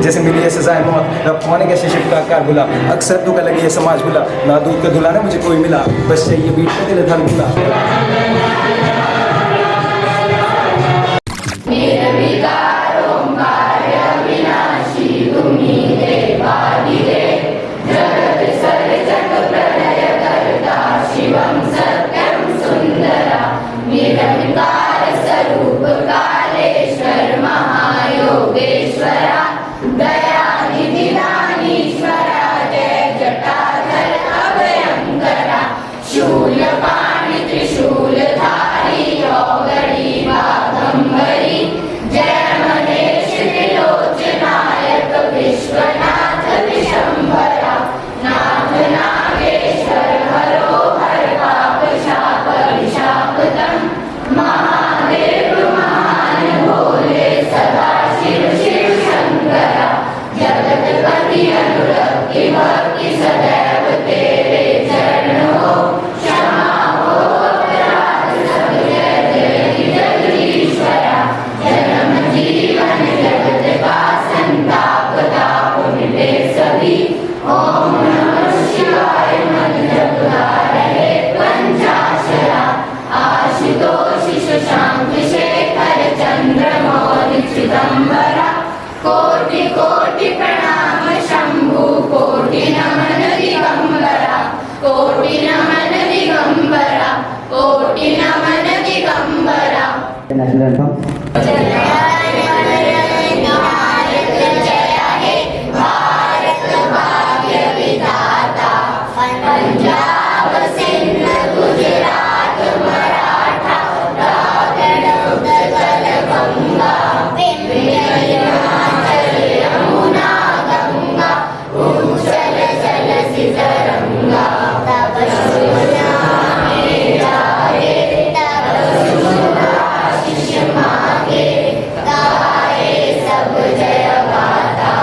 जैसे मिली है सजाए मौत न पाने के शिशिर का कार बुला अक्सर दुख लगी है समाज बुला ना दूध का दुलाने मुझे कोई मिला बस चाहिए बीट पे दिल धर बुला कोटि कोटि प्रणाम शंभु कोटि नमन दिगंबरा कोटि नमन दिगंबरा कोटि नमन दिगंबरा। भारत भाग्य विधाता पंजाब सिंध गुजरात मराठा द्राविड़ उत्कल गंगा यमुना गंगा उज्जल जल सितरंगा तब शुभ नामे जाए तब शुभ आशीष मांगे गाए सब जय गाथा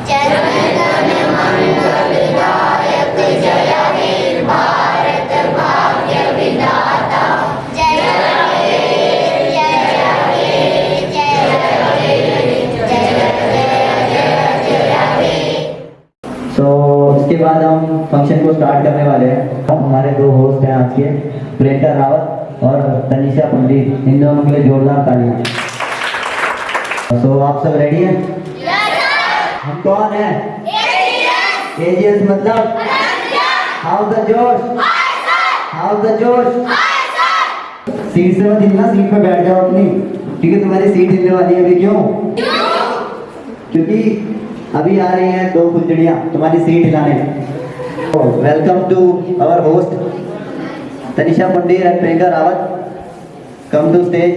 जन गण मंगल दायक जय हे भारत भाग्य विधाता जय हे जय हे जय हे तो उसके बाद हम फंक्शन को स्टार्ट करने वाले हैं। हमारे दो होस्ट हैं आज के, प्रियंका रावत और तनिषा पंडित, इन दोनों के लिए जोरदार तालियां। तो आप सब रेडी हैं? हम कौन हैं? एजीएस मतलब हाउ द जोश, हाउ द जोश। सीट से मत हिलना, सीट पे बैठ जाओ अपनी, ठीक है? तुम्हारी सीट हिलने वाली है अभी। क्यों? क्योंकि अभी आ रही हैं दो फुलझड़ियाँ तुम्हारी सीट हिलाने। Welcome to our host Tanisha Pandit and Priyanka Rawat, come to stage.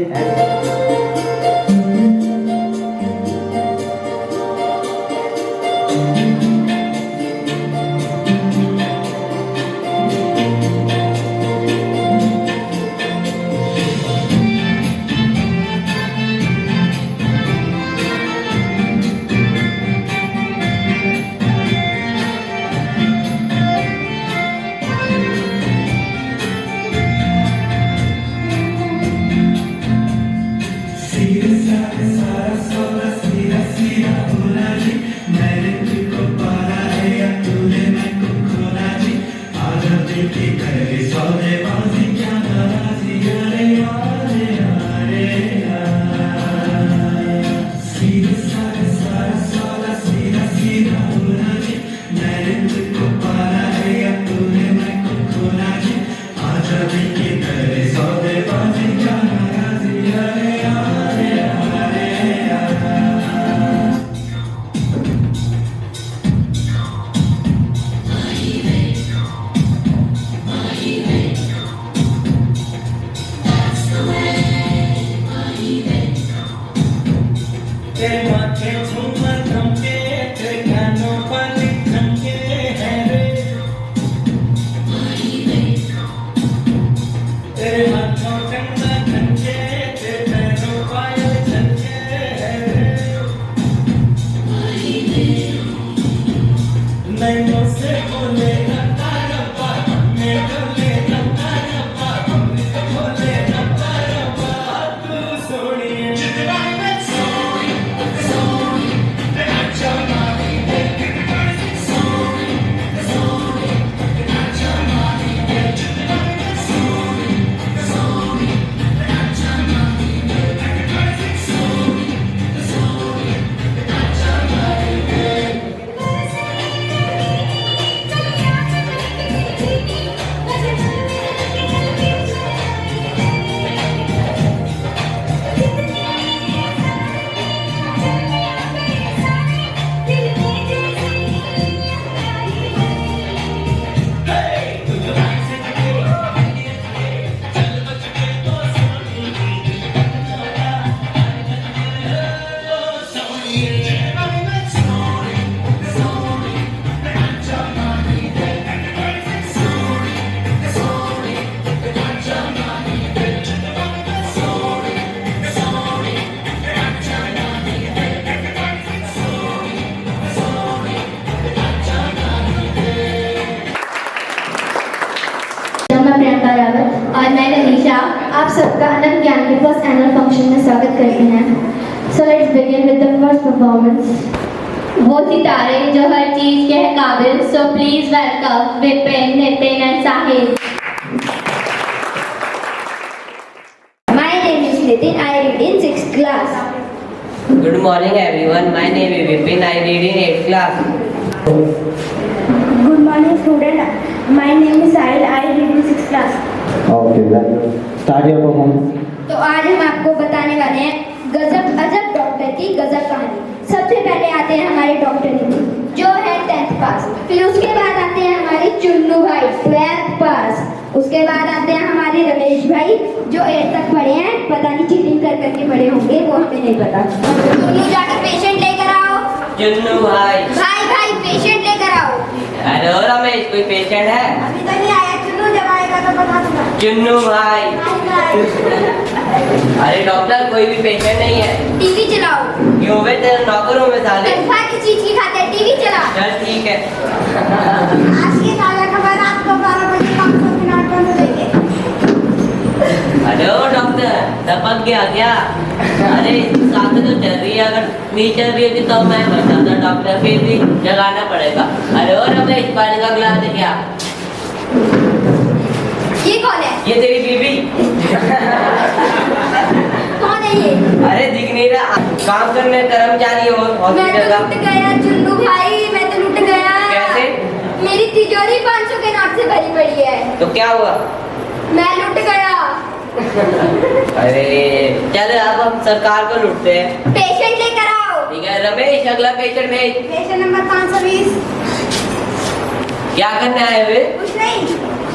नैनों से बोले रब्बा रब्बा, हमने बोले रब्बा रब्बा, हमने बोले रब्बा रब्बा, तू सोनिए मैं प्रियंका रावत और मैं तनीषा आप सबका अनंत ज्ञान के फर्स्ट एनुअल फंक्शन में स्वागत करते हैं। So let's begin with the first performance. वो सितारे जो हर चीज के है काबिल, so please welcome Vipin, Nitin and Sahil. My name is Nitin. I read in 6th class. Good morning everyone. My name is Vipin. I read in 8th class. Good morning student. My name is Sahil. I read in 6th class. Okay, start your performance. तो आज हम आपको बताने वाले हैं गजब अजब doctor की गजब कहानी। सबसे पहले आते हैं हमारे डॉक्टर नितिन जो है 10th पास, फिर उसके बाद आते हैं हमारे चुन्नू भाई 12th पास, उसके बाद आते हैं हमारे रमेश भाई जो 8th तक पढ़े हैं, पता नहीं चीटिंग कर करके पढ़े होंगे, वो हमें नहीं पता। चुन्नू जाकर पेशेंट लेकर आओ। चुन्नू भाई। भाई पेशेंट लेकर आओ। हेलो रमेश, कोई पेशेंट है? अभी तो नहीं आया, चुन्नू जब आएगा तो बता दूंगा। चुन्नू भाई। अरे डॉक्टर कोई भी पेशेंट नहीं है। टीवी चलाओ। क्यों बे, तेरे नौकरों में साले। तनख्वाह की चीज की खाते हैं, टीवी चला। चल ठीक है। आज की ताजा खबर रात को 12 बजे 500 के नाटकों में देंगे। हेलो डॉक्टर, टपक गया क्या? अरे साथ में तो चल रही है, अगर नहीं चल रही होती तो मैं बताता डॉक्टर, फिर भी जगाना पड़ेगा। हेलो रमेश, पानी का गिलास है क्या? ये कौन है? ये तेरी बीवी। कौन है ये? अरे दिख नहीं रहा, काम करने कर्मचारी हो मैं हॉस्पिटल तो का। लुट गया चुन्नू भाई, मैं तो लुट गया। कैसे? मेरी तिजोरी 500 के नोट से भरी पड़ी है। तो क्या हुआ? मैं लुट गया। अरे चल अब हम सरकार को लूटते हैं। पेशेंट लेकर आओ। ठीक है रमेश, अगला पेशेंट भेज। Patient number 520। क्या करना है वे? कुछ नहीं।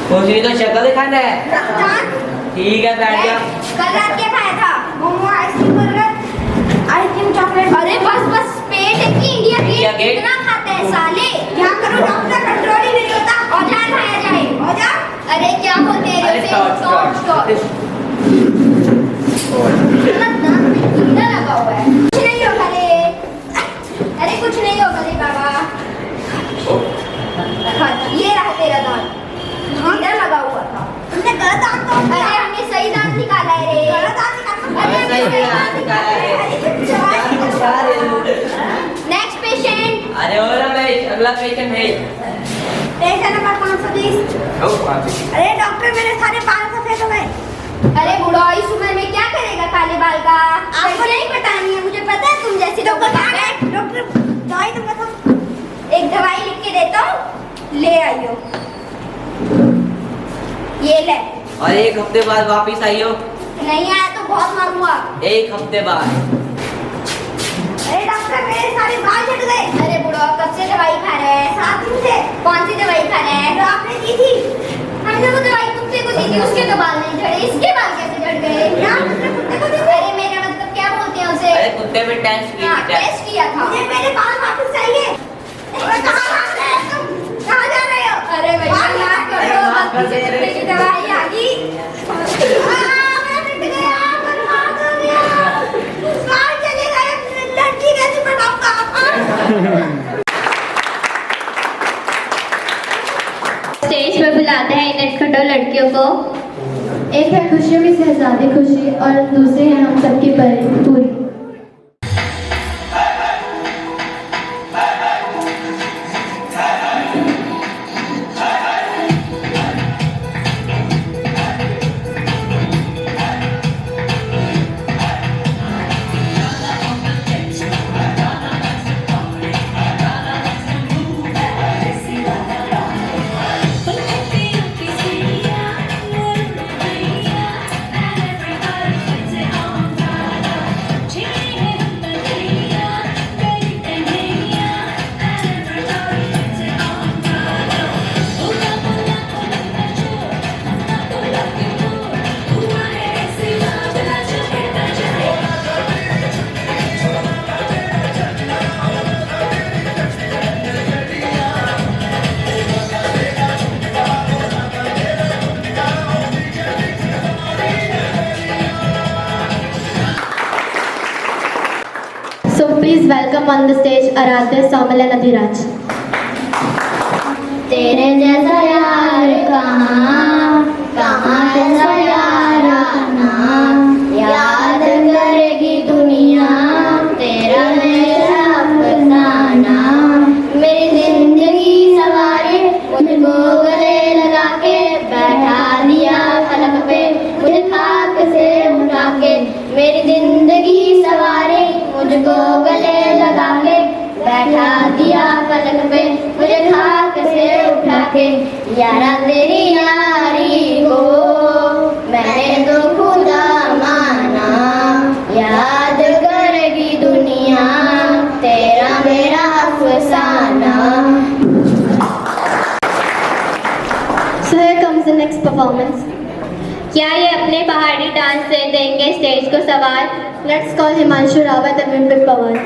कुछ नहीं तो शक्ल दिखाना है। जान। ठीक है बैठ जा। कल रात क्या खाया था? Momo, ice cream, burger, ice cream, chocolate. अरे बस पेट है कि इंडिया गेट कितना खाते हैं साले। क्या करो डॉक्टर, कंट्रोल ही नहीं होता। औजार खाया जाए। औजार? अरे क्या बोलते हैं? अरे शॉट। इतना दांत में कीड़ा लगा हुआ है। कुछ नहीं होगा रे। अरे कुछ नहीं होगा रे बाबा। हाँ, ये रहा तेरा दांत। कीड़ा लगा हुआ था। तुमने गलत दांत तोड़। अरे हमने सही दांत निकाला है रे। गलत दांत निकाला। अरे सही हमने दांत निकाला है। Next patient. अरे ओ रमेश, अगला पेशेंट भेज। Patient number 520। अरे डॉक्टर मेरे सारे बाल सफेद हो गए। अरे बुढ़ा इस उम्र में क्या करेगा काले बाल का? आपको नहीं पटानी है, मुझे पता है तुम जैसे डॉक्टर दवाई दूंगा तो। एक दवाई लिख के देता हूँ, ले आइयो। ये ले। और एक हफ्ते बाद वापिस आइयो। नहीं आया तो बहुत मारूंगा। एक हफ्ते बाद। अरे डॉक्टर मेरे सारे बाल झड़ गए। अरे बुढ़ा कब से दवाई खा रहे हैं? 7 दिन से। कौन सी दवाई खा रहे हैं? जो आपने दी थी। हमने वो दवाई कुत्ते को दी थी, उसके तो बाल नहीं झड़े, इसके बाल कैसे झड़ गए? क्या तुमने कुत्ते को दी थी? अरे मेरा मतलब क्या बोलते हैं उसे? अरे कुत्ते में टेस्ट की हाँ, थी। टेस्ट किया था। मुझे मेरे बाल वापस चाहिए। अरे कहाँ भाग रहे हो तुम? कहाँ जा रहे हो? अरे भैया माफ करो, गलती से कुत्ते की दवाई आ गई। मैं मिट गया, बर्बाद हो गया। बाल चले गए, लड़की कैसे पटाऊंगा? बुलाते हैं इन नटखटों लड़कियों को? एक है खुशियों की शहजादी खुशी और दूसरी है हम सबकी पूरी। So please welcome on the stage Aradhya, Somal and Adhiraj. तेरे जैसा यार कहाँ ऐसा यार आना, याद करेगी दुनिया तेरा मेरा अफसाना। मेरी जिंदगी सवारे मुझको गले लगा के बैठा दिया फलक पे मुझे खाक से उठा के। मेरी जिंदगी सवारे मुझको गले लगा के बैठा दिया फलक पे मुझे खाक से उठा के। यारा तेरी यारी को मैंने तो खुदा माना, याद करेगी दुनिया तेरा मेरा अफसाना। So here comes the next performance. क्या ये अपने पहाड़ी डांस से देंगे स्टेज को सवार? Let's call Himanshu Rawat and Vimpin Pawar.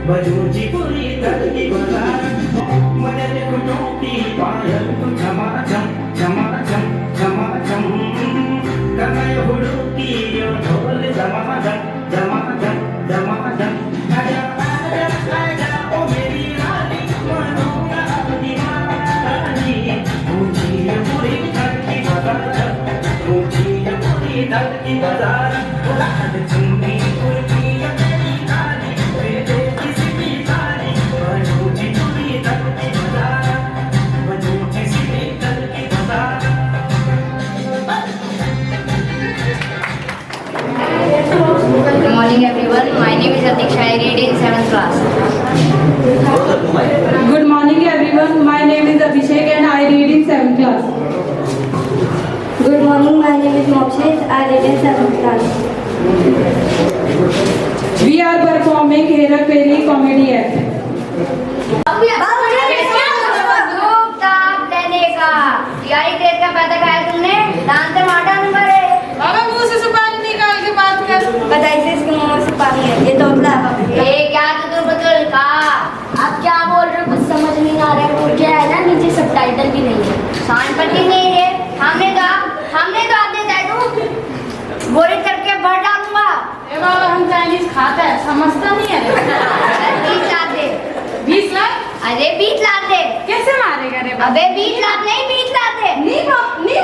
बजूची Puri धरती बाजार मदद कुटोटी पायल तू झमाझम झमाझम झमाझम कमय हुड़की यो ढोल झमाझम झमाझम झमाझम आजा आजा आजा ओ मेरी रानी मनोरा दीवानी ऊंची पुरी धरती बाजार ऊंची पुरी धरती बाजार लाल चुन्नी पुरकी Good morning everyone. My name is Atiksha. I read in 7th class. Good morning everyone. My name is Abhishek and I read in 7th class. Good morning. तालीमें समझदार। We are performing Hera Fairy comedy act. यारी तेज का पैदा खाया तुमने, दांत से मार डालूंगा रे। बाबा मुंह से सुपारी निकाल के बात कर। बताइए इसके मुंह में सुपारी है, ये तोतला है बाबा। ये क्या तुतुर बुतुर का? आप क्या बोल रहे हो, कुछ समझ नहीं आ रहा है। वो क्या है ना, नीचे सबटाइटल भी नहीं है, शान पट्टी नहीं है। हमने तो आपने जाए तो बोरी करके भर डालूंगा। ए बाबा हम चाइनीज खाते हैं, समझता नहीं है। 20 लाख दे। 20 लाख? अरे 20 लाख दे। कैसे मारेगा रे बाबा? अबे 20 लाख नहीं, 20 लाख दे। नहीं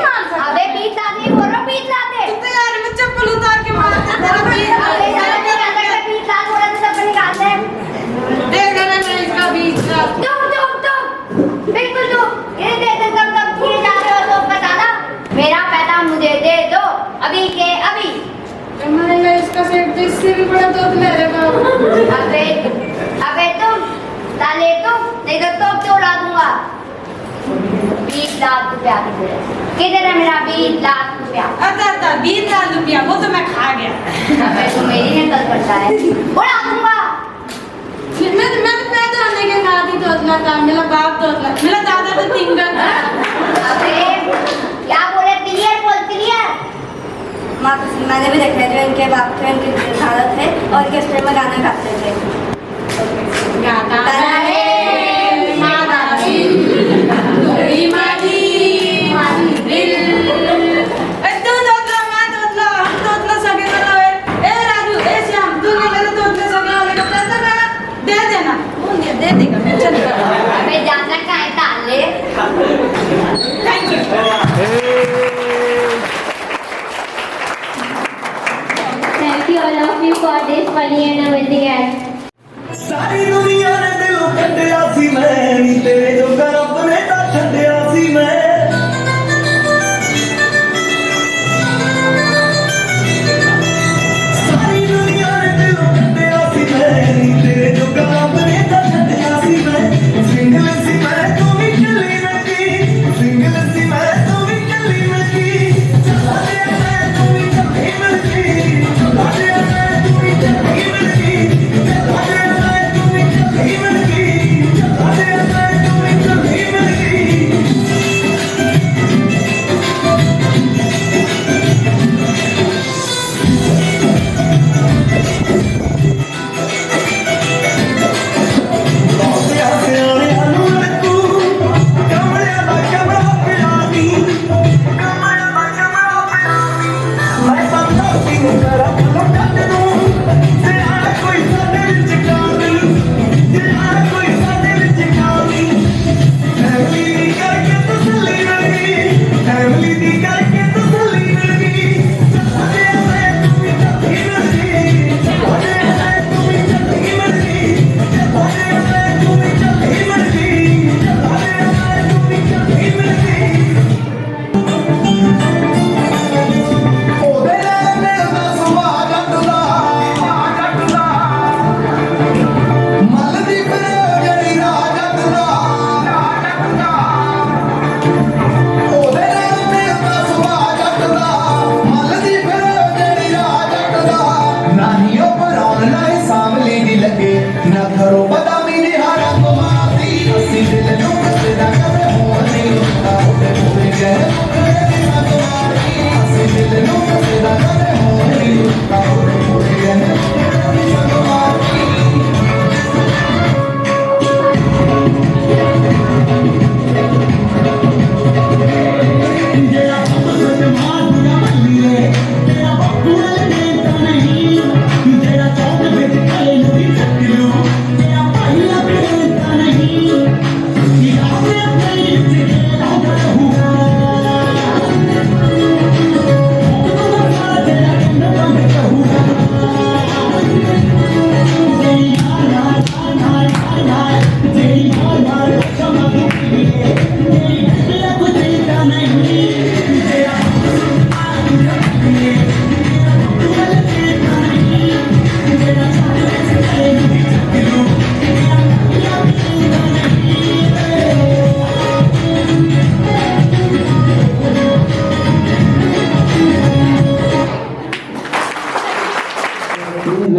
मार सकता। अबे 20 लाख नहीं बोल रहा हूँ, 20 लाख दे। तो यार मैं चप्पल उतार के मार देता हूँ। अबे ज़्यादा नहीं कर सकता, 20 लाख बोला तो सब निकाल दे। देगा ना मैं इसका 20 लाख। तुम बिल्कुल तुम ये दे दे, तब किए जा रहे हो तो बताना। मेरा पैसा मुझे दे दो अभी के अभी। मारेगा इसका सेट तो इससे भी बड़ा तोतला है रे बाबा। अबे तुम ताले तुम नहीं तो तोप उड़ा दूंगा। 20 लाख रुपया किधर है मेरा 20 लाख रुपया? अच्छा 20 लाख रुपया, वो तो मैं खा गया। अबे तू मेरी नकल करता है, उड़ा दूंगा। मैं तो पैदा होने के बाद ही तोतला था, मेरा बाप तोतला, मेरा दादा तो तिंगल था। अबे क्या बोले, क्लियर बोल क्लियर। माँ कसम मैंने भी देखा है, जो इनके बाप थे इनके दादा थे और इनके स्टेज में गाना गाते थे। गाता है मादा दिल, तोरी मादी दिल। ए तू तोतला, मैं तोतला, हम तोतला सगे वाला है। ए राजू, ए श्याम, तू नहीं मेरे तोतले सगे वाले का पैसा का दे देना। वो दे देगा, मैं चल कर। अबे जाना कहाँ है ताले? Thank you. Thank you all of you for this funny and amazing act. ਸਾਰੀ ਦੁਨੀਆ ਨੇ ਦਿਲੋਂ ਕੱਢਿਆ ਸੀ ਮੈਂ, ਨੀ ਤੇਰੇ ਜੋਗਾ ਰੱਬ ਨੇ ਤਾਂ ਛੱਡਿਆ ਸੀ ਮੈਂ। ਸਾਰੀ ਦੁਨੀਆ ਨੇ ਦਿਲੋਂ ਕੱਢਿਆ ਸੀ ਮੈਂ, ਨੀ ਤੇਰੇ ਜੋਗਾ ਰੱਬ ਨੇ ਤਾਂ ਛੱਡਿਆ ਸੀ ਮੈਂ। ਸਿੰਗਲ ਸੀ ਮੈਂ ਤੂੰ ਵੀ ਚੱਲੀ ਲੱਗੀ, ਸਿੰਗਲ ਸੀ ਮੈਂ ਤੂੰ ਵੀ ਚੱਲੀ ਲੱਗੀ। ਚੱਲਾ ਗਿਆ ਮੈਂ ਤੂੰ ਵੀ ਚੱਲੀ ਲੱਗੀ, ਚੱਲਾ ਗਿਆ ਮੈਂ ਤੂੰ ਵੀ ਚੱਲੀ ਲੱਗੀ, ਚੱਲਾ ਗਿਆ ਮੈਂ ਤੂੰ ਵੀ ਚੱਲੀ ਲੱਗੀ, ਚੱਲਾ ਗਿਆ ਮੈਂ ਤੂੰ ਵੀ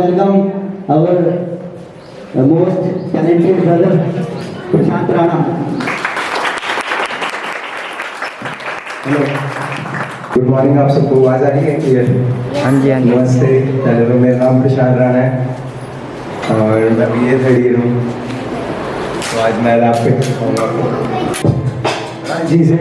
welcome our most talented brother Prashant Rana. Hello. Good morning. आप सबको आवाज आ रही है क्लियर? हाँ जी हाँ जी। नमस्ते। हेलो, मेरा नाम प्रशांत राणा है और मैं BA थर्ड ईयर हूँ। तो आज मैं रैप पे सिखाऊंगा आपको। हाँ जी से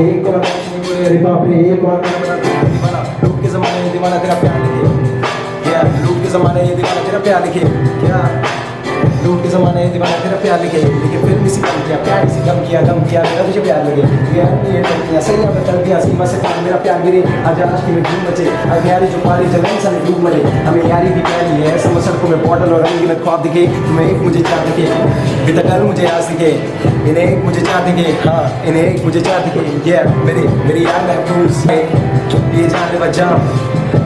एक और लोग के ज़माने में दीवाना तेरा प्यार लिखे क्या? लोग के ज़माने ये दीवाना तेरा प्यार लिखे क्या? लोग के ज़माने ये दीवाना तेरा प्यार लिखे, लेकिन फिर भी कम किया, प्यार इसी कम किया मेरा तुझे प्यार लगे यार। ये टंकियाँ सही में चल दिया सीमा से पार, मेरा प्यार गिरे आज आश की में धूम मचे, अब यारी जो पारी जलन सन डूब मरे। हमें यारी भी प्यारी है, समझ सड़कों में बॉटल और रंगीन ख्वाब दिखे, तुम्हें एक मुझे चार दिखे, बेटा कल मुझे आज दिखे, इन्हें एक मुझे चार दिखे, हाँ इन्हें एक मुझे चार दिखे। ये मेरी यार महफूज है, ये जाने बचा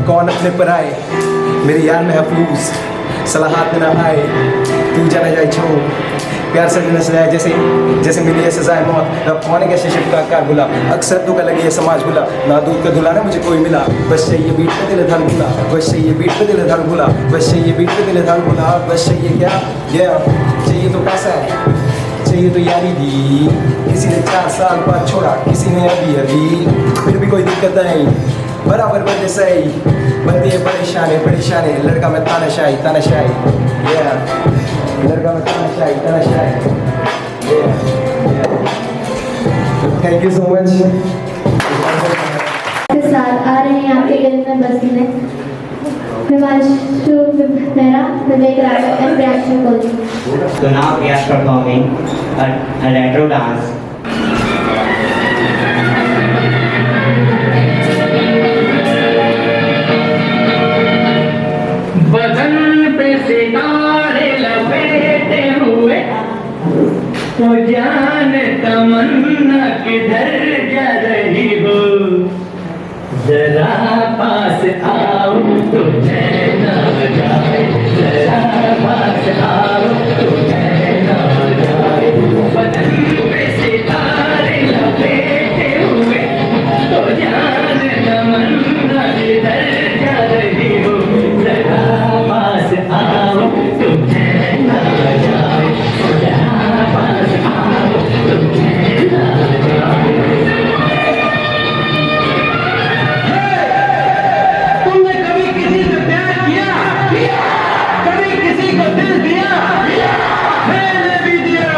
कौन अपने पर आए, मेरी यार महफूज सलाहात में ना आए, तू जाने जाए छोड़ प्यार से न सजाए जैसे जैसे मिली है सजाए मौत। रब कौन है कैसे शिफ्ट का बुला, अक्सर तो लगी है समाज बुला, ना दूध का दुलाना मुझे कोई मिला, बस चाहिए बीट पे दिल धड़ भुला, बस चाहिए बीट पे दिल धड़ भुला, बस चाहिए बीट पे दिल धड़ भुला, बस चाहिए क्या चाहिए तो पैसा है, चाहिए तो यारी दी। किसी ने 4 साल बाद छोड़ा, किसी ने अभी फिर भी कोई दिक्कत नहीं, बराबर बंदे सही बनती है परेशानी। लड़का में तानाशाही लड़का में तानाशाही थैंक यू सो मच। के साथ आ रहे हैं आपके दिल में बसने हिमांशु मेहरा, विवेक Raghav and Priyanshu Kohli. So now we are performing a retro dance. बदन पे सितारे लपेटे हुए, तो जान तमन्ना किधर जा रही हो, जरा पास आओ तो चैन आ जाए, जरा पास आओ तो चैन आ जाए। बदन पे सितारे लपेटे हुए, तो जान तमन्ना किधर जा रही हो, जरा पास आओ तो चैन आ जाए, जरा पास आओ तो चैन आ जाए। तुमने कभी किसी से प्यार किया? कभी किसी को दिल दिया? मैंने भी दिया।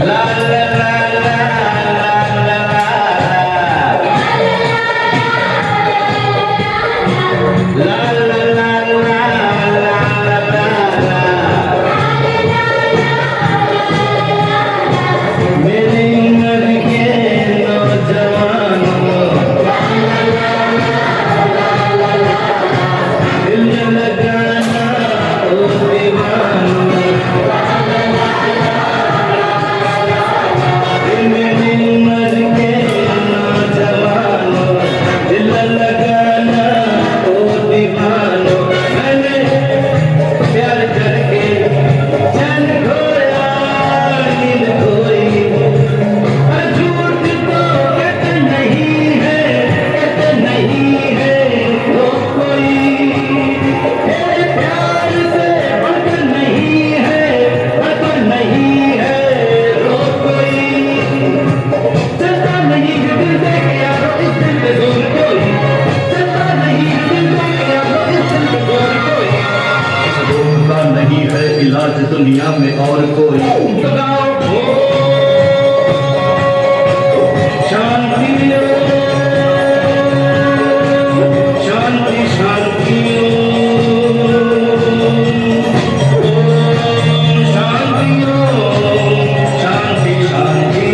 ला ला ला ला ला ला ला ला ला मेरी उम्र के नौजवानों, दिल लगाना ओ दीवानों, मेरी उम्र के नौजवानों, दिल लगाना ओ दीवानों। मैंने प्यार करके चैन खोया, नींद खोई, और झूठ तो कहते नहीं है वो कोई, तेरे प्यार से बढ़कर नहीं है वो कोई। चलता नहीं है दिल से क्या इस दिल पे जोर कोई, चलता नहीं है दिल से क्या इस दिल पे जोर कोई, जोर का नहीं है इलाज दुनिया में और कोई। तो गाओ शांति शांति शांति शांति शांति शांति।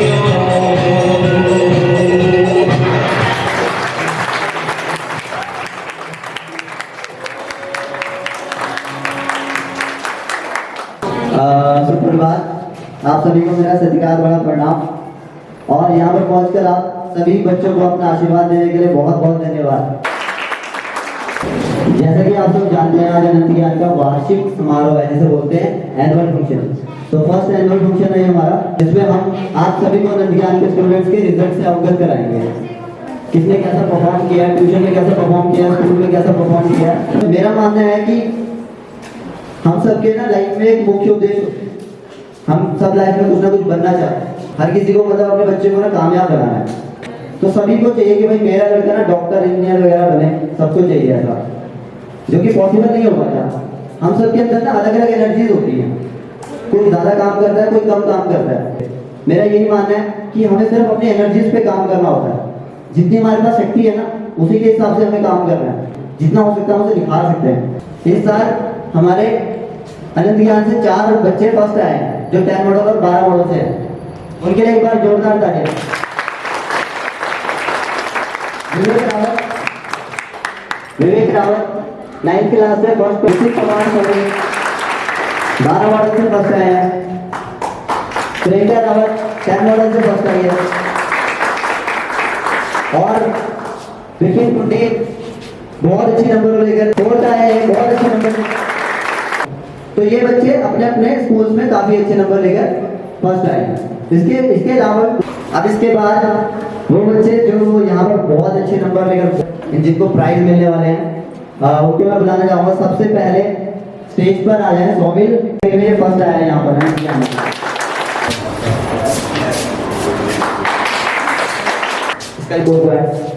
सुप्रभात। आप सभी को मेरा सत्कार भरा प्रणाम। और यहाँ पर पहुंचकर आप सभी बच्चों को अपना आशीर्वाद देने के लिए बहुत बहुत धन्यवाद। जैसा कि आप सब जानते हैं, आज अनंत ज्ञान का वार्षिक समारोह है, जिसे बोलते हैं एनुअल फंक्शन। तो फर्स्ट एनुअल फंक्शन है हमारा, जिसमें हम आप सभी को अनंत ज्ञान के स्टूडेंट्स के रिजल्ट से अवगत कराएंगे। किसने कैसा परफॉर्म किया, ट्यूशन में कैसा परफॉर्म किया, स्कूल में कैसा परफॉर्म किया। तो मेरा मानना है कि हम सबके ना लाइफ में एक मुख्य उद्देश्य होता है। हम सब लाइफ में कुछ ना कुछ बनना चाहते हैं। हर किसी को मतलब अपने बच्चे को ना कामयाब बनाना है। तो सभी को चाहिए कि भाई मेरा लड़का ना डॉक्टर, इंजीनियर वगैरह बने, सबको चाहिए ऐसा, जो कि पॉसिबल नहीं हो पाता। हम सबके अंदर ना अलग अलग एनर्जीज होती हैं, कोई ज्यादा काम करता है, कोई कम काम करता है। मेरा यही मानना है कि हमें सिर्फ अपनी एनर्जीज पे काम करना होता है। जितनी हमारे पास शक्ति है ना, उसी के हिसाब से हमें काम करना है। जितना हो सकता है उसे निखार सकते हैं। इस साल हमारे अनंत ज्ञान से 4 बच्चे फर्स्ट आए हैं, जो 10 मॉडल और 12 मॉडल से हैं। उनके लिए एक बार जोरदार तालियां। विवेक रावत 9th क्लास से फर्स्ट बेसिक कमांड कर रहे हैं, 12 मॉडल से फर्स्ट आए हैं। प्रियंका रावत 10 मॉडल से फर्स्ट आई है। और विपिन कुंडी बहुत अच्छे नंबर लेकर 4th आए हैं, बहुत अच्छे नंबर। तो ये बच्चे अपने अपने स्कूल्स में काफी अच्छे नंबर लेकर फर्स्ट आए हैं। इसके अलावा अब इसके बाद वो बच्चे जो यहाँ पर बहुत अच्छे नंबर लेकर जिनको प्राइज मिलने वाले हैं, उनको मैं बुलाना चाहूँगा। सबसे पहले स्टेज पर आ जाए सौमिल, फर्स्ट आया है यहाँ पर। इसका रिपोर्ट हुआ है।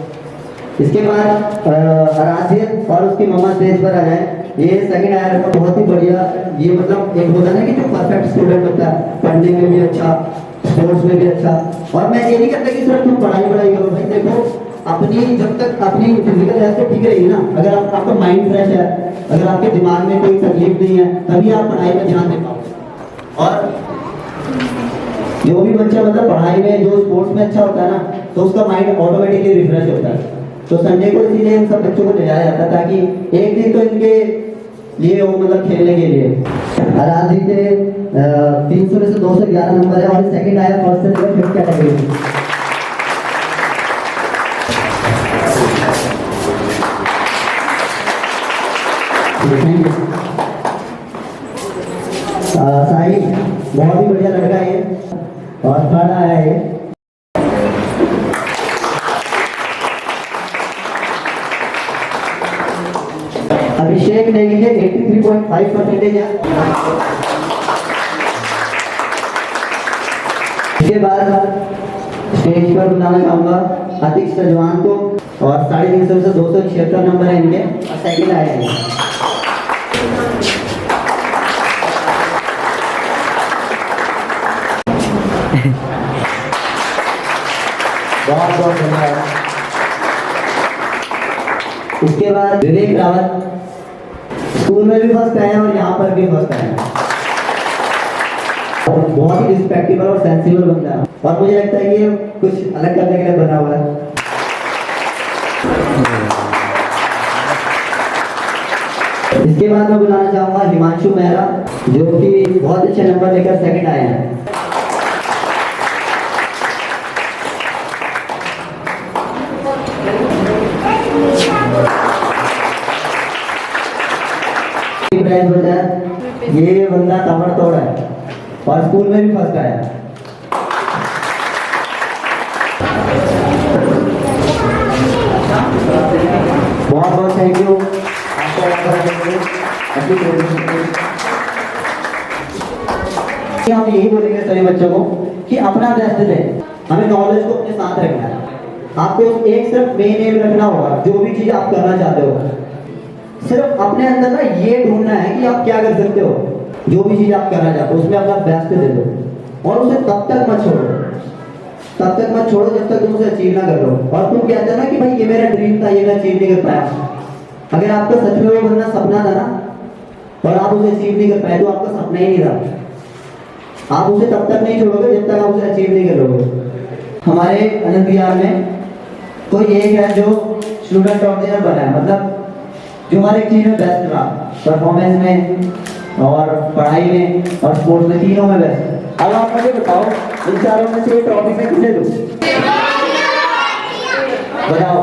इसके बाद आराध्य और उसकी मम्मा स्टेज पर आ जाए। ये सेकंड आया है, बहुत ही बढ़िया। ये मतलब एक होता है ना कि जो परफेक्ट स्टूडेंट होता है, पढ़ने में भी अच्छा, स्पोर्ट्स में भी अच्छा। और मैं ये नहीं कहता कि सिर्फ तुम पढ़ाई करो भाई। देखो, अपनी जब तक अपनी फिजिकल हेल्थ तो ठीक रहेगी ना, अगर आपका माइंड फ्रेश है, अगर आपके दिमाग में कोई तकलीफ नहीं है, तभी आप पढ़ाई में ध्यान दे पाओगे। और जो भी बच्चा मतलब पढ़ाई में, जो स्पोर्ट्स में अच्छा होता है ना, तो उसका माइंड ऑटोमेटिकली रिफ्रेश होता है। तो संडे को इसीलिए इन सब बच्चों को ले जाया जाता है, ताकि एक दिन तो इनके लिए वो मतलब खेलने के लिए। आराध्य के 300 में से 211 नंबर है, और सेकंड आया फर्स्ट से लेकर 5th कैटेगरी में। साहिब बहुत ही बढ़िया लड़का है, और 3rd आया है। अभिषेक नेगी के 83.5% है। इसके बाद स्टेज पर बुलाना चाहूंगा अतिक सजवान को, और 350 से 276 नंबर है इनके, और सेकंड आए हैं। बहुत बहुत धन्यवाद। इसके बाद विवेक रावत स्कूल में भी फर्स्ट आए और यहाँ पर भी फर्स्ट आए। बहुत ही रिस्पेक्टेबल और सेंसिबल बंदा है, और मुझे लगता है ये कुछ अलग करने के लिए बना हुआ है। इसके बाद मैं बुलाना चाहूंगा हिमांशु मेहरा, जो कि बहुत अच्छे नंबर लेकर सेकंड आए हैं। ये बंदा ताबड़तोड़ है, और स्कूल में भी फर्स्ट आया। बहुत बहुत थैंक यू। हम यही बोलेंगे सभी बच्चों को कि अपना बेस्ट दें, हमें नॉलेज को अपने साथ रखना है। आपको एक सिर्फ मेन एम रखना होगा, जो भी चीज आप करना चाहते हो, सिर्फ अपने अंदर ना ये ढूंढना है कि आप क्या कर सकते हो। जो भी चीज आप करना चाहते हो उसमें अपना बेस्ट दे दो, और उसे तब तक मत छोड़ो जब तक तुम उसे अचीव ना कर लो। और तुम कहते हो ना कि भाई ये मेरा ड्रीम था, ये मैं अचीव नहीं कर पाया। अगर आपका सच में वो बनना सपना था ना, और आप उसे अचीव नहीं कर पाए, तो आपका सपना ही नहीं था। आप उसे तब तक नहीं छोड़ोगे जब तक आप उसे अचीव नहीं करोगे। हमारे अनंत ज्ञान में कोई एक है जो स्टूडेंट ऑफ द ईयर बना है, मतलब जो हमारे चीज में बेस्ट रहा, परफॉर्मेंस में और पढ़ाई में और स्पोर्ट्स में, तीनों में बेस्ट। अब आप मुझे बताओ, इन चारों में से ये ट्रॉफी में किसे दूं? बताओ,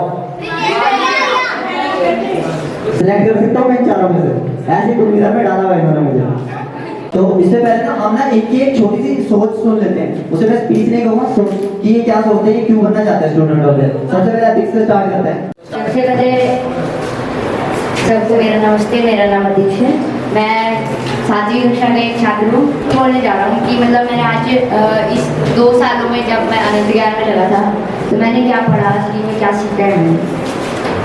सिलेक्ट कर सकता हूँ मैं इन चारों में से? ऐसी दुविधा में डाला हुआ इन्होंने मुझे। तो इससे पहले ना हम ना एक छोटी सी सोच सुन लेते हैं। उसे मैं स्पीच नहीं कहूँगा कि ये क्या सोचते हैं, ये क्यों बनना चाहते हैं स्टूडेंट ऑफ। सबसे पहले अदिक से स्टार्ट करते हैं। सबसे पहले सबको मेरा नमस्ते, मेरा नाम अदिक है। मैं 7वीं कक्षा का एक छात्र हूँ। बोलने जा रहा हूँ कि मतलब मैंने आज इस 2 सालों में जब मैं अनंत ज्ञान में लगा था तो मैंने क्या पढ़ा, असली में क्या सीखा है मैंने।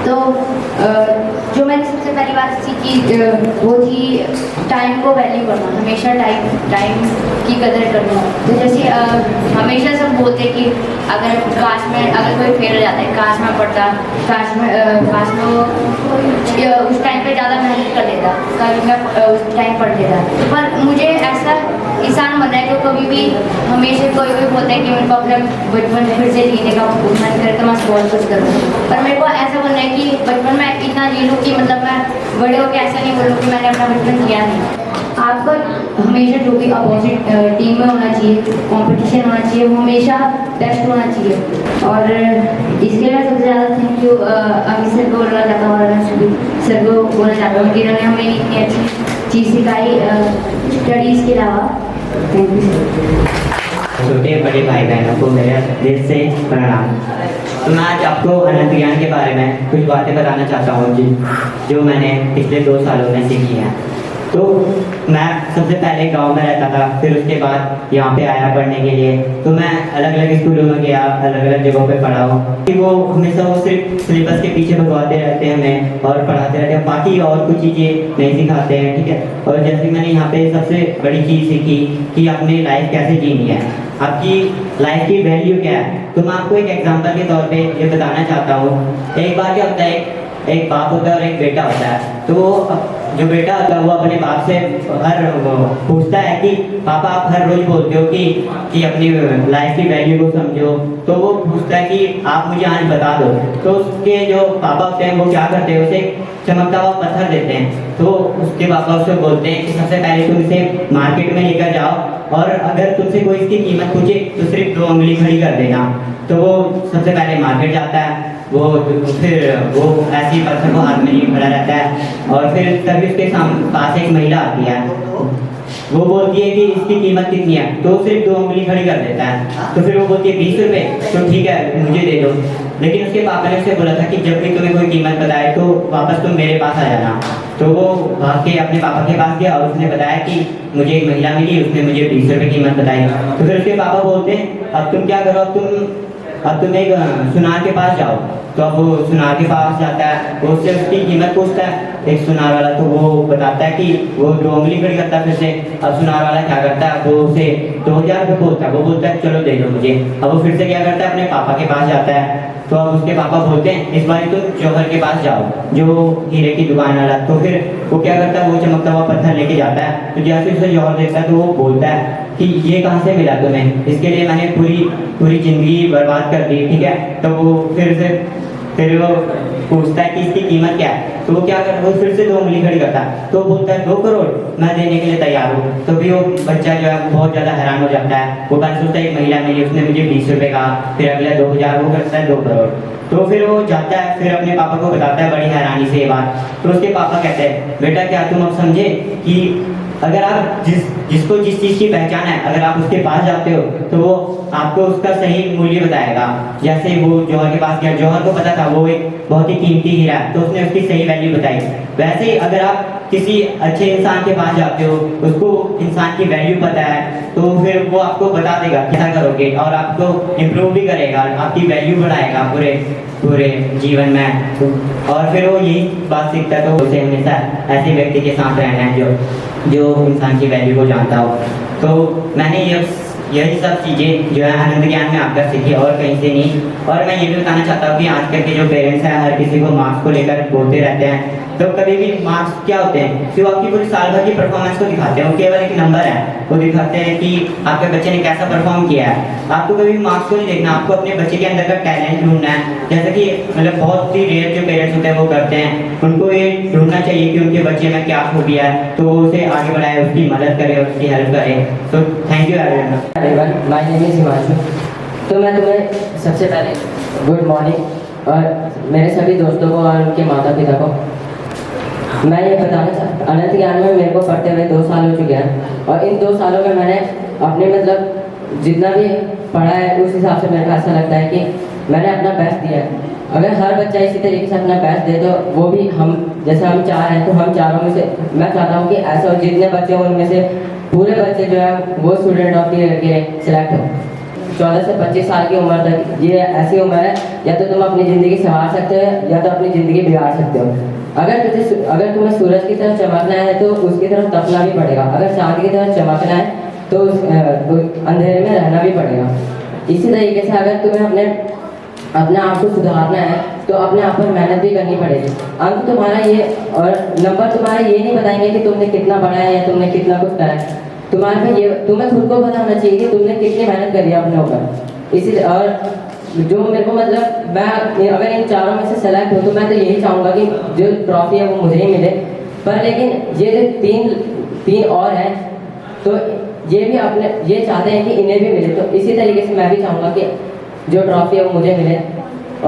तो जो मैंने सबसे पहली बात सीखी वो थी टाइम को वैल्यू करना, हमेशा टाइम की कदर करना। तो जैसे हमेशा सब बोलते हैं कि अगर कोई फेल हो जाता है, काश में पढ़ता, काश में वो उस टाइम पे ज़्यादा मेहनत कर लेता, कभी मैं उस टाइम पढ़ लेता। पर मुझे ऐसा इंसान बनना है जो कभी भी हमेशा कोई बोलता है कि मेरे को अपना बचपन फिर से जीने का मन करे तो मैं बहुत कुछ करूँ। पर मेरे को ऐसा बनना है कि बचपन में इतना जी लूँ कि मतलब मैं बड़े होकर ऐसा नहीं बोलूँ कि मैंने अपना बचपन जिया नहीं। आपको हमेशा जो भी अपोजिट टीम में होना चाहिए, कंपटीशन होना चाहिए, वो हमेशा बेस्ट होना चाहिए। और इसके लिए सबसे ज़्यादा थैंक यू अमित सर को बोलना चाहता हूँ और मैं सर को बोलना चाहता हूँ कि इन्होंने हमें इतनी अच्छी चीज़ सिखाई स्टडीज़ के अलावा। Thank you sir. छोटे बड़े भाई बहनों को मेरे दिल से प्रणाम। तो मैं आज आपको अनंत ज्ञान के बारे में कुछ बातें बताना चाहता हूँ जी, जो मैंने पिछले 2 सालों में सीखी हैं। तो मैं सबसे पहले गांव में रहता था, फिर उसके बाद यहाँ पे आया पढ़ने के लिए। तो मैं अलग अलग स्कूलों में गया, अलग अलग जगहों पे पढ़ा हूँ कि वो हमेशा वो सिर्फ सिलेबस के पीछे भगवाते रहते हैं हमें और पढ़ाते रहते हैं, बाकी और कुछ चीज़ें नहीं सिखाते हैं, ठीक है। और जैसे मैंने यहाँ पे सबसे बड़ी चीज़ सीखी कि अपनी लाइफ कैसे जीनी है, आपकी लाइफ की वैल्यू क्या है। तो मैं आपको एक एग्जाम्पल के तौर पर ये बताना चाहता हूँ। एक बार क्या होता है, एक बाप होता है और एक बेटा होता है। तो जो बेटा होता है वो अपने बाप से पूछता है कि पापा आप हर रोज बोलते हो कि अपनी लाइफ की वैल्यू को समझो। तो वो पूछता है कि आप मुझे आज बता दो। तो उसके जो पापा होते हैं वो क्या करते हैं, उसे चमकता हुआ पत्थर देते हैं। तो उसके पापा उससे बोलते हैं कि सबसे पहले तुम इसे मार्केट में लेकर जाओ और अगर तुमसे कोई इसकी कीमत पूछे तो सिर्फ 2 उंगली खड़ी कर देना। तो वो सबसे पहले मार्केट जाता है, वो ऐसे ही पत्थर को हाथ में लिए खड़ा रहता है और फिर तभी उसके पास एक महिला आती है। वो बोलती है कि इसकी कीमत कितनी है, तो सिर्फ 2 उंगली खड़ी कर देता है। तो फिर वो बोलती है 20 रुपये। तो ठीक है मुझे दे दो। लेकिन उसके पापा ने उससे बोला था कि जब भी तुम्हें कोई कीमत बताए तो वापस तुम मेरे पास आ जाना। तो वो भाग के अपने पापा के पास गया और उसने बताया कि मुझे एक महिला मिली, उसने मुझे 20 रुपये कीमत बताई। तो फिर उसके पापा बोलते हैं अब तुम क्या करो, अब तुम एक सुनार के पास जाओ। तो अब वो सुनार के पास जाता है, वो उससे उसकी कीमत पूछता है एक सुनार वाला। तो वो बताता है कि वो 2 उंगली खड़ी करता है फिर से। अब सुनार वाला क्या करता है, वो उसे 2000 रुपये बोलता है। वो बोलता है चलो दे दो मुझे। अब वो फिर से क्या करता है, अपने पापा के पास जाता है। तो अब उसके पापा बोलते हैं इस बार तुम जौहर के पास जाओ, जो हीरे की दुकान वाला। तो फिर वो क्या करता है, वो चमकता हुआ पत्थर लेके जाता है। तो जैसे उसे जौहर देखता है तो वो बोलता है कि ये कहाँ से मिला तुम्हें, इसके लिए मैंने पूरी जिंदगी बर्बाद कर दी, ठीक है। तो वो फिर वो पूछता है कि इसकी कीमत क्या है। तो वो क्या करता है, वो फिर से 2 उंगली खड़ी करता है। तो बोलता है 2 करोड़ मैं देने के लिए तैयार हूँ। तो भी वो बच्चा जो है बहुत ज़्यादा हैरान हो जाता है। वो पहले सोचता है एक महिला मिली, उसने मुझे 20 रुपये कहा, फिर अगले 2000 वो करता है 2 करोड़। तो फिर वो जाता है, फिर अपने पापा को बताता है बड़ी हैरानी से ये बात। तो उसके पापा कहते हैं बेटा क्या तुम अब समझे कि अगर आप जिसको जिस चीज़ की पहचान है, अगर आप उसके पास जाते हो तो वो आपको उसका सही मूल्य बताएगा। जैसे वो जौहर के पास गया, जौहर को पता था वो एक बहुत ही कीमती हीरा है, तो उसने उसकी सही वैल्यू बताई। वैसे ही अगर आप किसी अच्छे इंसान के पास जाते हो, उसको इंसान की वैल्यू पता है, तो फिर वो आपको बता देगा क्या करोगे और आपको इम्प्रूव भी करेगा, आपकी वैल्यू बढ़ाएगा पूरे जीवन में। और फिर वो यही बात सीखता है। तो उसे हमेशा ऐसे व्यक्ति के साथ रहना है जो इंसान की वैल्यू को जानता हो। तो मैंने यही सब चीज़ें जो है आनंद ज्ञान में आकर सीखी और कहीं से नहीं। और मैं ये भी बताना चाहता हूँ कि आजकल के जो पेरेंट्स हैं हर किसी को मार्क्स को लेकर बोलते रहते हैं। तो कभी भी मार्क्स क्या होते हैं, सिर्फ आपकी पूरी साल भर की परफॉर्मेंस को दिखाते हैं, वो केवल एक नंबर है। वो दिखाते हैं कि आपके बच्चे ने कैसा परफॉर्म किया है। आपको कभी भी मार्क्स को नहीं देखना, आपको अपने बच्चे के अंदर का टैलेंट ढूंढना है। जैसे कि मतलब बहुत ही रेयर जो पेरेंट्स होते हैं वो करते हैं, उनको ये ढूंढना सोचना चाहिए कि उनके बच्चे में क्या खूबियाँ है, तो वो उसे आगे बढ़ाए, उसकी मदद करे और उसकी हेल्प करे। तो thank you everyone. My name is Himanshu. तो मैं तुम्हें सबसे पहले गुड मॉर्निंग और मेरे सभी दोस्तों को और उनके माता पिता को मैं ये बताना चाहता, अनंत ज्ञान में मेरे को पढ़ते हुए 2 साल हो चुके हैं और इन 2 सालों में मैंने अपने मतलब जितना भी पढ़ा है उस हिसाब से मेरे को ऐसा लगता है कि मैंने अपना बेस्ट दिया है। अगर हर बच्चा इसी तरीके से अपना बेस्ट दे तो वो भी हम जैसे हम 4 हैं तो हम चारों में से मैं चाहता हूँ कि ऐसा हो जितने बच्चे हों उनमें से पूरे बच्चे जो है वो स्टूडेंट ऑफ द ईयर के लिए सिलेक्ट हो। 14 से 25 साल की उम्र तक ये ऐसी उम्र है या तो तुम अपनी ज़िंदगी संवार सकते हो या तो अपनी ज़िंदगी बिगाड़ सकते हो। अगर तुम्हें सूरज की तरफ चमकना है तो उसकी तरफ तपना भी पड़ेगा, अगर चांद की तरफ चमकना है तो अंधेरे में रहना भी पड़ेगा। इसी तरीके से अगर तुम्हें अपने आप को सुधारना है तो अपने आप पर मेहनत भी करनी पड़ेगी। अंक तुम्हारा ये और नंबर तुम्हारे ये नहीं बताएंगे कि तुमने कितना पढ़ा है या तुमने कितना कुछ करा है। तुम्हारे पे ये तुम्हें खुद को पता होना चाहिए कि तुमने कितनी मेहनत करी है अपने ऊपर। इसी और जो मेरे को मतलब मैं अगर इन चारों में से सेलेक्ट हूँ तो मैं तो यही चाहूँगा कि जो ट्रॉफी है वो मुझे ही मिले, पर लेकिन ये जो तीन और हैं तो ये भी अपने ये चाहते हैं कि इन्हें भी मिले, तो इसी तरीके से मैं भी चाहूँगा कि जो ट्रॉफी है वो मुझे मिले।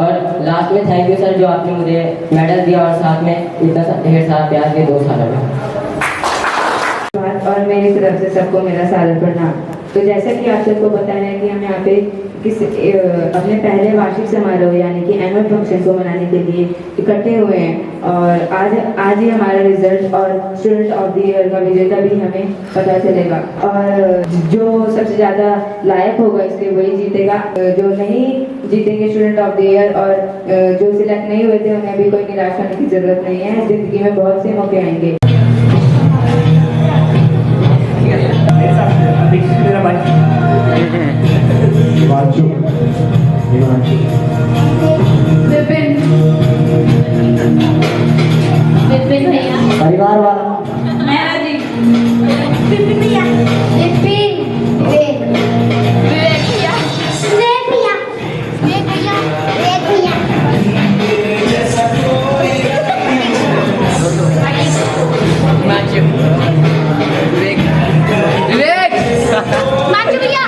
और लास्ट में थैंक यू सर जो आपने मुझे मेडल दिया और साथ में इतना ढेर सारा प्यार दिया 2 सालों में। और मेरी तरफ से सबको मेरा सादर प्रणाम। तो जैसा कि आप सबको पता है कि हम यहाँ पे अपने पहले वार्षिक समारोह यानी कि एनुअल फंक्शन को मनाने के लिए इकट्ठे हुए हैं और आज ही हमारा रिजल्ट और स्टूडेंट ऑफ द ईयर का विजेता भी हमें पता चलेगा और जो सबसे ज़्यादा लायक होगा इसके वही जीतेगा। जो नहीं जीतेंगे स्टूडेंट ऑफ द ईयर और जो सिलेक्ट नहीं हुए थे उन्हें भी कोई निराश होने की जरूरत नहीं है, जिंदगी में बहुत से मौके आएंगे। विपिन भैया, परिवार वाला मेरा जी, विपिन भैया, विपिन, विवेक, विवेक भैया, विवेक भैया, विवेक भैया, विवेक भैया, माचू भैया,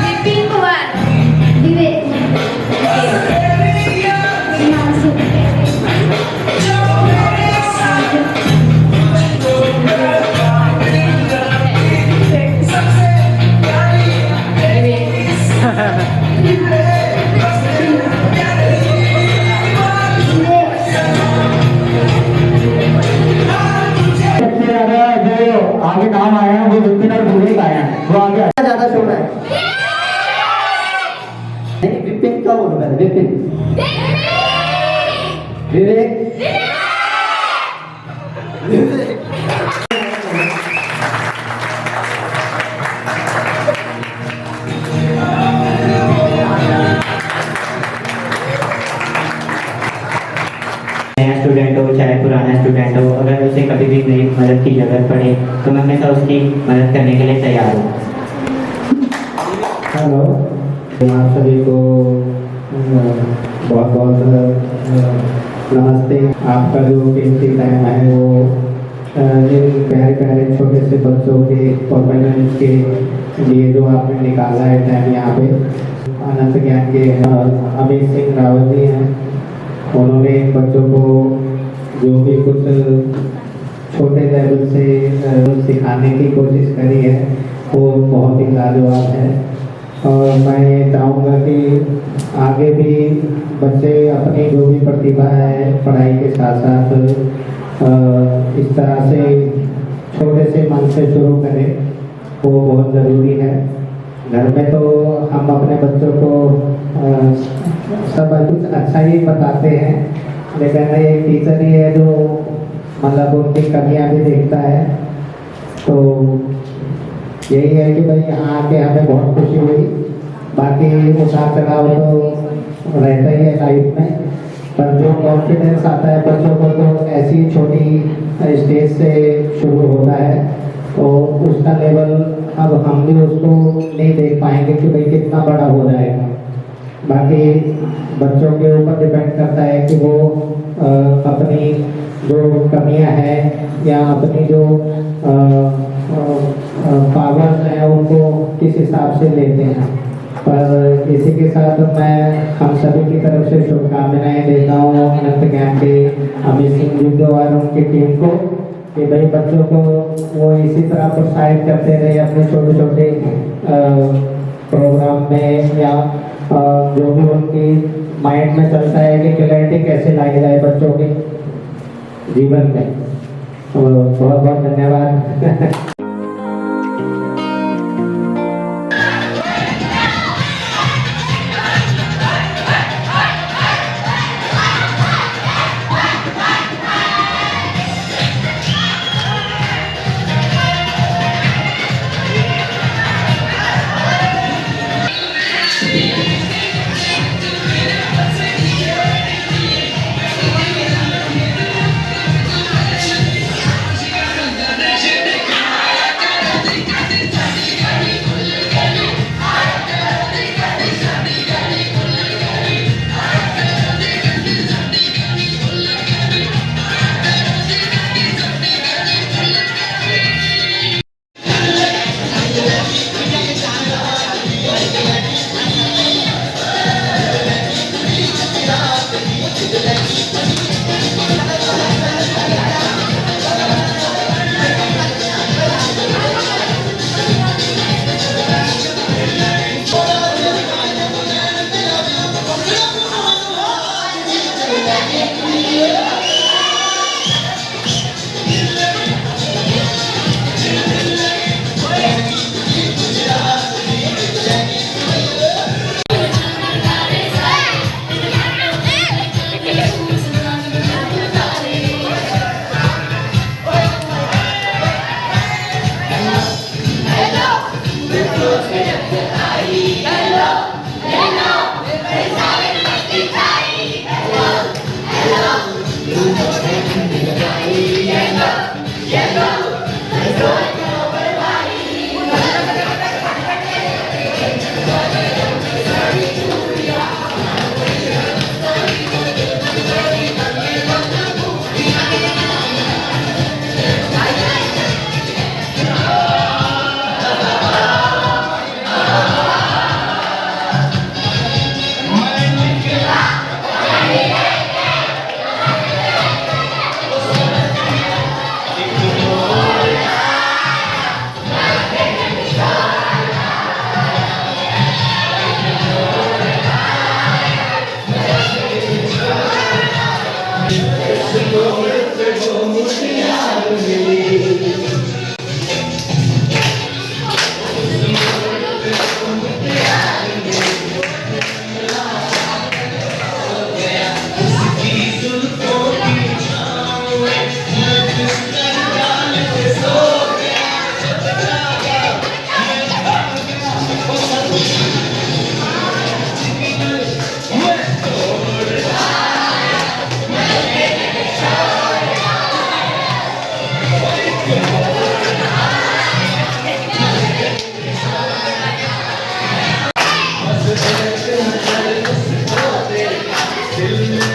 विपिन कुमार, विवेक, हिमांशु, सबसे ज्यादा जो आगे नाम आया है वो विपिन और विवेक आया है, वो आगे ज्यादा शो है। नहीं विपिन क्या बोलूं मैं, विपिन, विवेक, नया स्टूडेंट हो चाहे पुराना स्टूडेंट हो, अगर उसे कभी भी मेरी मदद की ज़रूरत पड़े तो मैं हमेशा उसकी मदद करने के लिए तैयार हूँ। हेलो, आप सभी को बहुत बहुत नमस्ते। आपका जो कीमती टाइम है वो इन प्यारे प्यारे छोटे से बच्चों के परफॉर्मेंस के लिए जो आपने निकाला है टाइम यहाँ पे, अनंत ज्ञान के अमित सिंह रावत जी हैं, उन्होंने बच्चों को जो भी कुछ छोटे लेवल से सिखाने की कोशिश करी है वो बहुत ही लाजवाब है। और मैं ये चाहूँगा कि आगे भी बच्चे अपनी जो भी प्रतिभा है पढ़ाई के साथ साथ इस तरह से छोटे से मन से शुरू करें, वो बहुत ज़रूरी है। घर में तो हम अपने बच्चों को सब कुछ अच्छा ही बताते हैं, लेकिन एक टीचर ही है जो मतलब उनकी कमियां भी देखता है। तो यही है कि भाई यहाँ आके हमें बहुत खुशी हुई। बाकी उतार चढ़ाव तो रहता ही है लाइफ में, पर जो कॉन्फिडेंस आता है बच्चों को तो ऐसी छोटी स्टेज से शुरू होता है, तो उसका लेवल अब हम भी उसको नहीं देख पाएंगे कि भाई कितना बड़ा हो जाएगा। बाकी बच्चों के ऊपर डिपेंड करता है कि वो अपनी जो कमियां हैं या अपनी जो पावर्स हैं उनको किस हिसाब से लेते हैं। पर इसी के साथ मैं हम सभी की तरफ से शुभकामनाएं देता हूँ अनंत ज्ञान के अमित सिंह जी को और उनकी टीम को कि भाई बच्चों को वो इसी तरह प्रोत्साहित करते रहे अपने छोटे छोटे प्रोग्राम में या जो भी उनकी माइंड में चलता है कि क्लैरिटी कैसे लाई जाए बच्चों के जीवन में। तो बहुत बहुत धन्यवाद। दिल में